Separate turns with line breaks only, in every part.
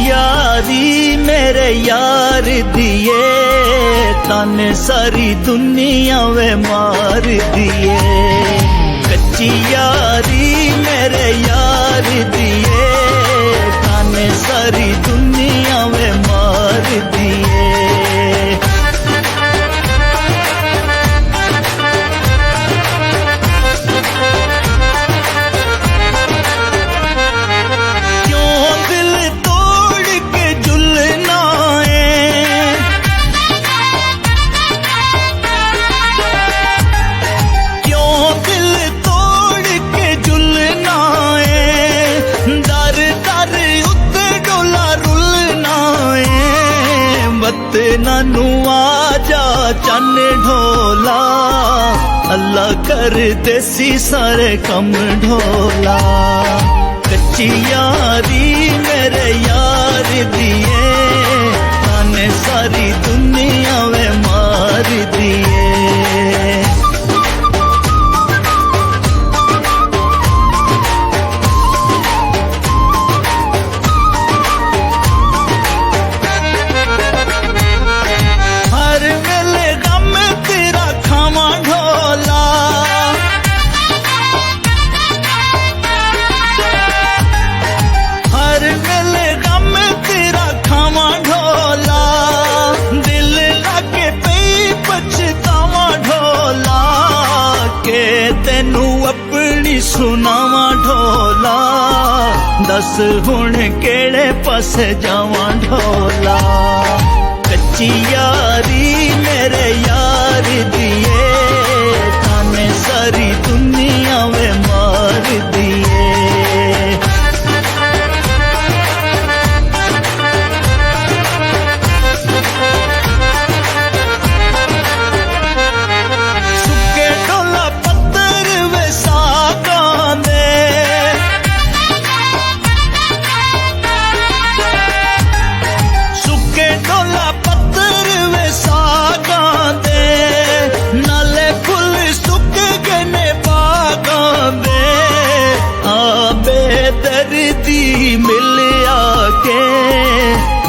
यारी मेरे यार दिए तन सारी दुनिया वे मार दिए। कच्ची यारी मेरे यार दिए तन सारी दुनिया वे मार दिए। नानू आजा चन ढोला अल्लाह कर देसी सारे कम ढोला। कच्ची यारी मेरे यार दिए ताने सारी दुनिया वे मार दिए। तेनू अपनी सुनावा ढोला दस हुण केड़े पासे जावा ढोला। कच्ची यारी मेरे यार दिए ताने सारी दुनिया वे मार दिए।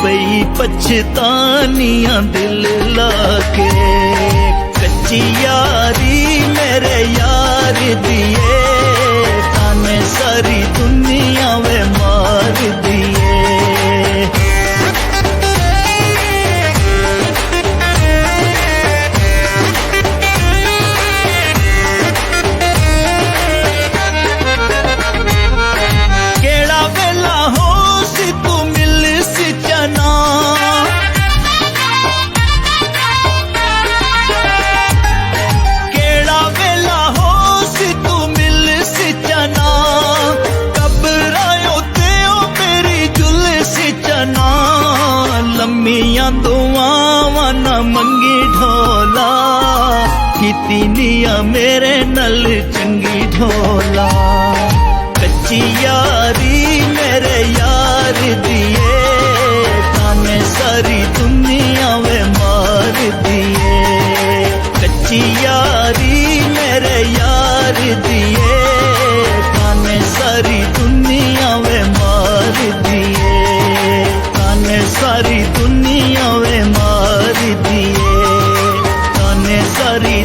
बई पछतानियां दिल लाके। कच्ची यारी मेरे यार दिए ताने सारी दुनिया वे मार दिए। केड़ा वेला हो सी तू मिल सी जना लम्मियां दुआवां न मंगी ढोला कीती निया मेरे नल चंगी ढोला। कच्ची यारी मेरे यार दिए ताने सारी दुनिया वे मार दिए। कच्ची यारी मेरे यार दिए ताने सारी दुनिया वे मार दिए। ताने सारी दुनिया वे मार दिए ताने सारी